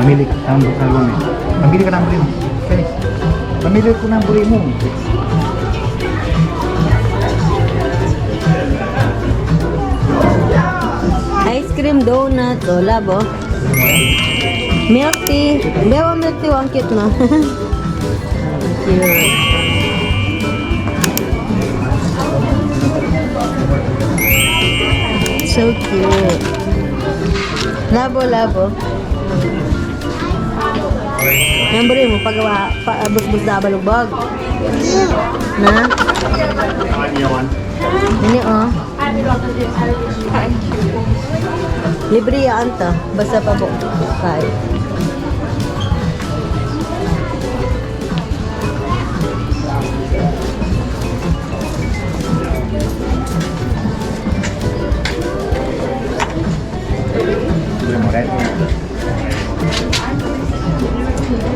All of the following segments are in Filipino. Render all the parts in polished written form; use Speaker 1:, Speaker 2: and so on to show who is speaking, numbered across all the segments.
Speaker 1: Mamili ka ng album eh. Mamili ka ng buri mo. Okay. Mamili ko ng buri mo.
Speaker 2: Ice cream, donut, oh, labo. Milk tea. Bewa milk tea, ang cute no. Cute. So cute. Labo, labo. Yan buri mo, pagawa, bus-bus na balugbog. Na? Ini oh. Libre yan to. Basta pa po. Kahit.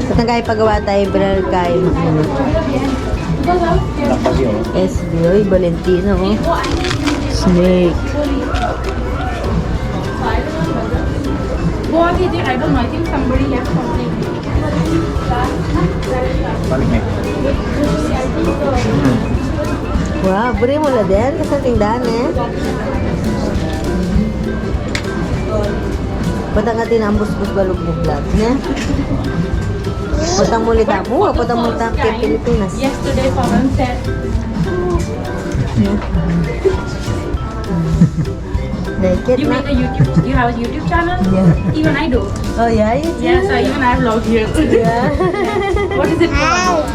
Speaker 2: At nagay pagawa tayo, Bral kayo. SB, oy, Valentino, oh. Snake.
Speaker 3: I don't know, I think somebody left something.
Speaker 2: Wow, buri mo na din. Kasi tingdahan eh. Patang natin ang bus-bus balugbog lang. Patang muli mo. Patang muli kay Pilipinas.
Speaker 3: Yesterday, Pawan said,
Speaker 2: Naked
Speaker 3: you
Speaker 2: na.
Speaker 3: make a YouTube, you have a YouTube channel?
Speaker 2: Yeah.
Speaker 3: Even I do.
Speaker 2: Oh yeah, you do?
Speaker 3: Yeah, so even I vlog here.
Speaker 2: Yeah.
Speaker 3: What is it called?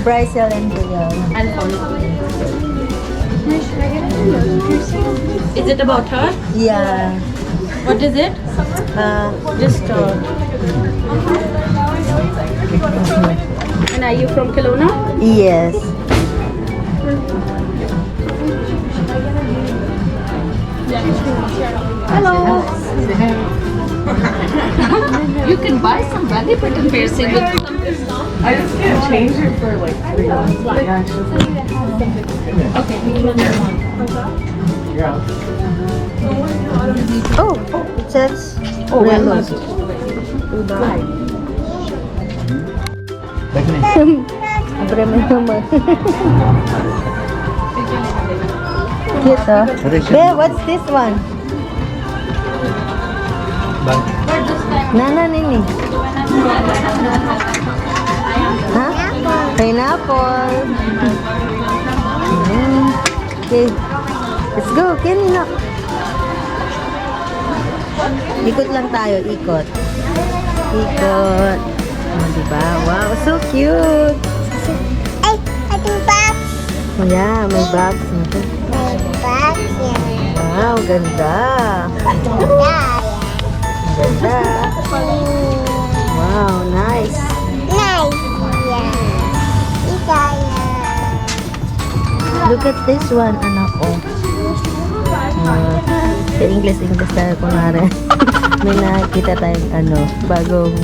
Speaker 2: BRYCEL and BRIELLE.
Speaker 3: I'll follow. Is it about her?
Speaker 2: Yeah.
Speaker 3: What is it?
Speaker 2: Just
Speaker 3: And are you from Kelowna?
Speaker 2: yes.
Speaker 3: Hello. You can buy some belly button piercing with
Speaker 4: I just can't change it for like 3 months.
Speaker 3: Okay, we can do one.
Speaker 2: Oh, it says
Speaker 3: well
Speaker 2: BRIELLE'S.
Speaker 1: Baik ni.
Speaker 2: Abre mo naman. Cute, oh. Babe, what's this one?
Speaker 1: Bang.
Speaker 2: Nana nini. Ha? Pineapple. Okay. Let's go. Kanina. Ikot lang tayo. Ikot. Ikot. Oh, diba? Wow, so cute.
Speaker 5: Ay, ating box.
Speaker 2: Oh, yeah, may box.
Speaker 5: May box yan.
Speaker 2: Wow, ganda. Ganda. Wow, nice.
Speaker 5: Nice. Yan. Ika yan.
Speaker 2: Look at this one, anak ko. Sa English tayo kunwari. May nakita tayong bagong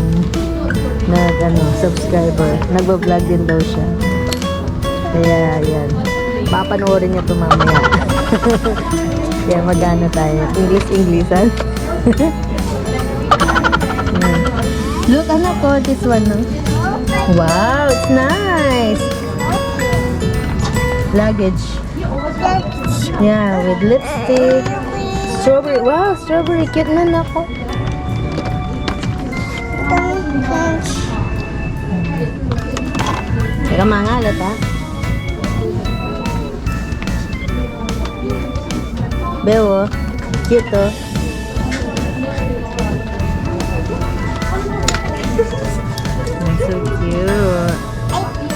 Speaker 2: subscriber. Nagbablog din daw siya. Kaya, yan. Papanoorin niya ito mamaya. Kaya magana tayo. English-Englishan. Look, anak ko, this one, no? Wow, it's nice. Luggage. Yeah, with lipstick. Strawberry. Wow, strawberry. Cute na anak ko. Teka, mangalat, ha? Bewo. Cute, oh. So cute.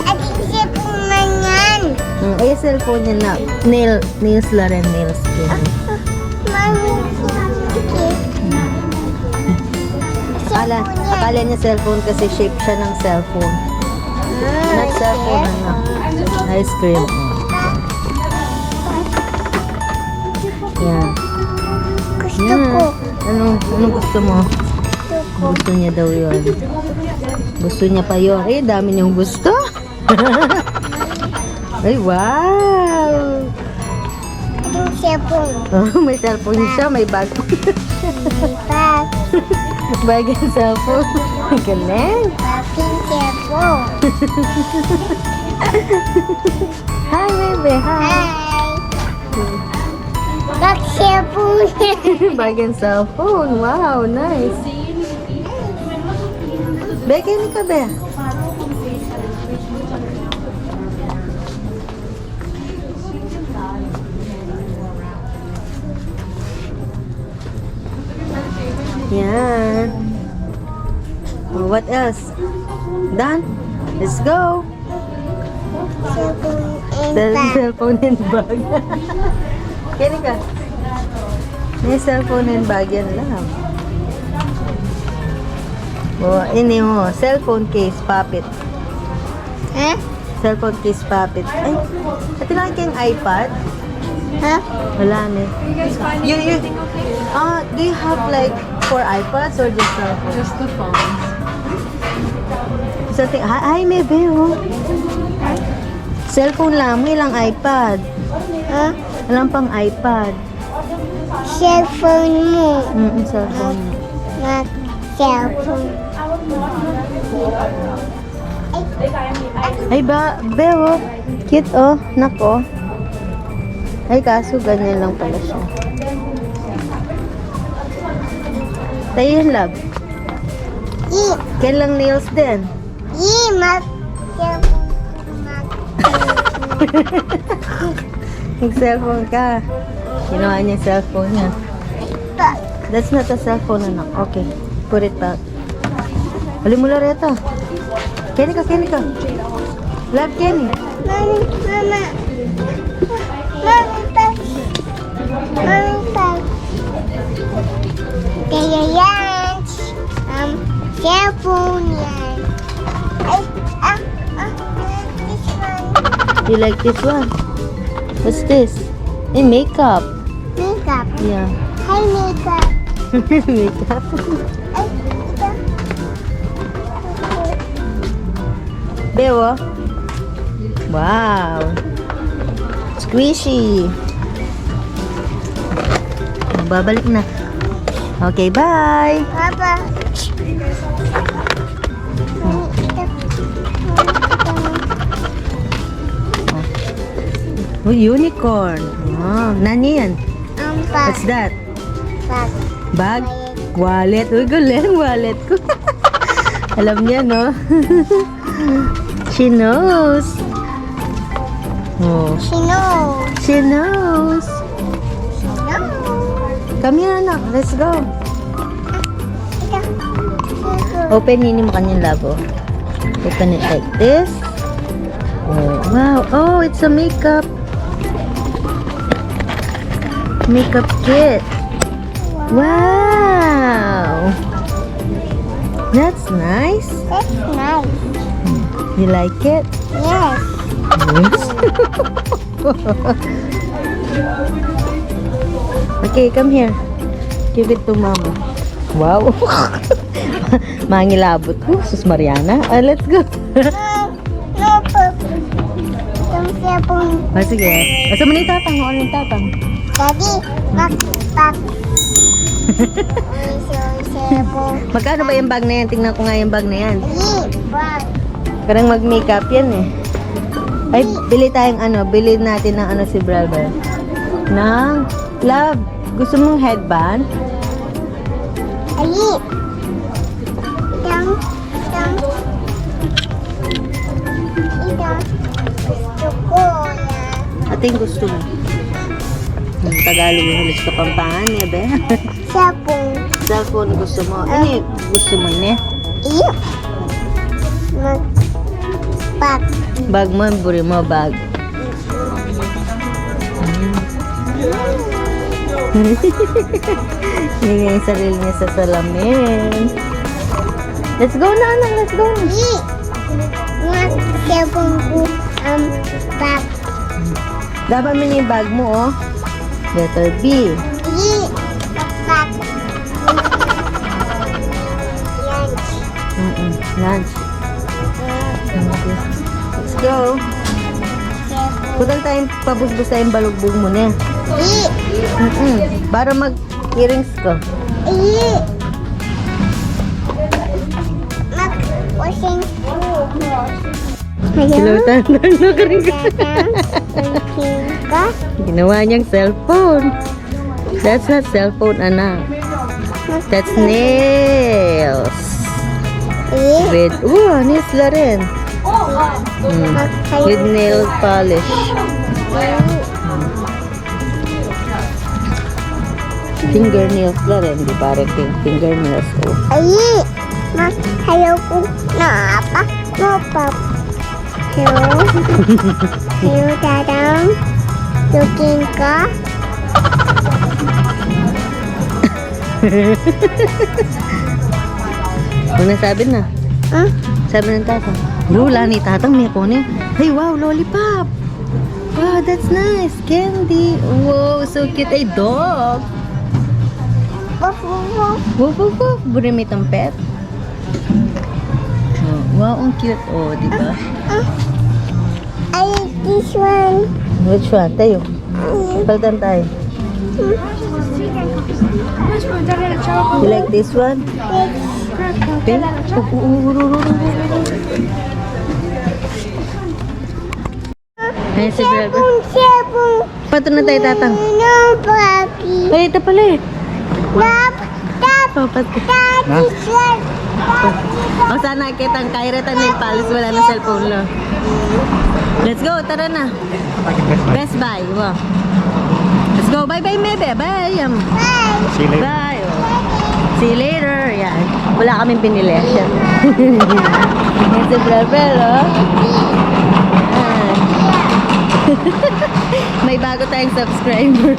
Speaker 5: Ating sipong na yan.
Speaker 2: Ay, cellphone niya na. Nails la rin, nails.
Speaker 5: Mami,
Speaker 2: Akala niya cellphone kasi shape siya ng cellphone. Not cellphone, ice cream. Yan.
Speaker 5: gusto ko.
Speaker 2: Ano gusto mo? Gusto niya daw yun. Gusto niya pa yun. Eh, dami niyang gusto. Ay, wow!
Speaker 5: Ating sipong.
Speaker 2: Oh, may cellphone siya, may bag.
Speaker 5: May bag.
Speaker 2: Bag and cellphone. Galing.
Speaker 5: Bakit cellphone?
Speaker 2: Hi, baby. Hi.
Speaker 5: Hi. Bakit cellphone?
Speaker 2: Bag and cellphone. Wow, nice. Beke, ini ka, be? Yan. Oh, what else? Done? Let's go.
Speaker 5: Cellphone and
Speaker 2: The
Speaker 5: bag.
Speaker 2: cellphone and bag. Kini ka? May cellphone and bag yan lang. Oh, ini mo. Cellphone case, puppet.
Speaker 5: Ha?
Speaker 2: Cellphone case, puppet. Ay, ito lang kayong iPad?
Speaker 5: Ha?
Speaker 2: Wala na. Do you have like 4 iPads or just cellphone?
Speaker 4: Just the phones.
Speaker 2: Something, ay, may oh. Cellphone lang, may lang iPad.
Speaker 5: Ha?
Speaker 2: Walang pang iPad.
Speaker 5: Cellphone mo.
Speaker 2: Cellphone.
Speaker 5: Mag cellphone.
Speaker 2: Ay ba, oh. Cute oh, nako. Ay kaso ganyan lang pala siya. Tayo yung love. Kailang nails din.
Speaker 5: Mag cellphone. Mag
Speaker 2: Nag-cellphone ka. Ginawa niya yung cellphone niya. That's not a cellphone, anak. Okay, put it back. Hali mo Loretta. Kenny ka. Love, Kenny.
Speaker 5: Mama. Mami, pag. Mami, pag. Kaya yan. Cellphone yan. Ay, this one.
Speaker 2: You like this one? What's this? Hey, makeup.
Speaker 5: Makeup.
Speaker 2: Yeah.
Speaker 5: Hi, makeup.
Speaker 2: Makeup.
Speaker 5: Ay, ito.
Speaker 2: Bewo. Wow. Squishy. Babalik na. Okay, bye.
Speaker 5: Papa.
Speaker 2: Oh, unicorn. Wow. Nani yan?
Speaker 5: Pag.
Speaker 2: What's that?
Speaker 5: Pag.
Speaker 2: Bag? Wallet. Uy, galing wallet ko. Alam niya, no? She knows. Oh.
Speaker 5: She knows.
Speaker 2: She knows.
Speaker 5: She knows.
Speaker 2: Come here, anak. Let's go.
Speaker 5: Ito.
Speaker 2: Open yun yung kanyang labo. Open it like this. Oh, wow. Oh, it's a makeup. Makeup kit. Wow. That's nice.
Speaker 5: That's nice.
Speaker 2: You like it?
Speaker 5: Yes.
Speaker 2: Yes. Okay, come here. Give it to mama. Wow. Mangilabot ko. Sus Mariana. Let's go.
Speaker 5: No, Pag. Itong cellphone.
Speaker 2: Sige. Basta mo na yung tatang. Ano yung tatang?
Speaker 5: Daddy, Pag. Cellphone.
Speaker 2: Magkano ba yung bag na yan? Tingnan ko nga yung bag na yan.
Speaker 5: Pag.
Speaker 2: Parang mag-makeup yan eh. Ay, bili natin ng si Brother. Nang, love, gusto mong headband?
Speaker 5: Ali. Ito. Gusto ko yan.
Speaker 2: Ating gusto mo. Ang Tagalog yung halos kapampangan niya, be.
Speaker 5: Cellphone.
Speaker 2: Cellphone gusto mo. Ano yung gusto mo niya?
Speaker 5: Pag.
Speaker 2: Bag mo, buri mo, bag. Hindi nga yung sarili niya sa salamin. Let's go na, anak. Let's go na.
Speaker 5: Cellphone ko. Pag.
Speaker 2: Dapat mo yung bag mo, oh. Letter B.
Speaker 5: Pag.
Speaker 2: Lunch. Okay. Let's go. Kudal tayong pabusbus tayong balugbog mo na. Para mag-earrings ko.
Speaker 5: Sing.
Speaker 2: Hello, tandan na ka rin.
Speaker 5: Ka?
Speaker 2: Ginawa niyang cellphone. That's not cellphone, anak. That's nails. With, nails na rin. With nail polish. Fingernails na rin. Di ba rin fingernails? Oh.
Speaker 5: Ay, ayaw ko na apa. No, pap. Hello? Hello, dadang. Looking ka?
Speaker 2: Ano sabi na?
Speaker 5: Huh?
Speaker 2: Sabi ng tatang. Lula ni tatang may kunin. Hey, wow, lollipop. Wow, that's nice. Candy. Wow, so cute. Ay, dog.
Speaker 5: Woof, woof, woof.
Speaker 2: Woof, woof, woof. Burimit ang pet. Oh, wow, ang cute. Oh, di ba?
Speaker 5: I like this one.
Speaker 2: Which one? Tayo. Palitan tayo. You like this one? Pink? Ayan si Brad.
Speaker 5: Sabong.
Speaker 2: Pato na tayo, tatang.
Speaker 5: No, Baki.
Speaker 2: Ay, ito pala eh.
Speaker 5: Tap, tap,
Speaker 2: Oh, pato.
Speaker 5: tap, this one.
Speaker 2: O, sana kitang kairatan ng palis. Wala na cellphone lo. Let's go, tara na. Best Buy. Wow. Let's go. Bye-bye, Mebe. Bye.
Speaker 5: Bye.
Speaker 1: See you later.
Speaker 2: Bye. Oh. See you later. Yan. Wala kaming pinili. Yan. Yan si Brabel, oh. Yan. May bago tayong subscriber.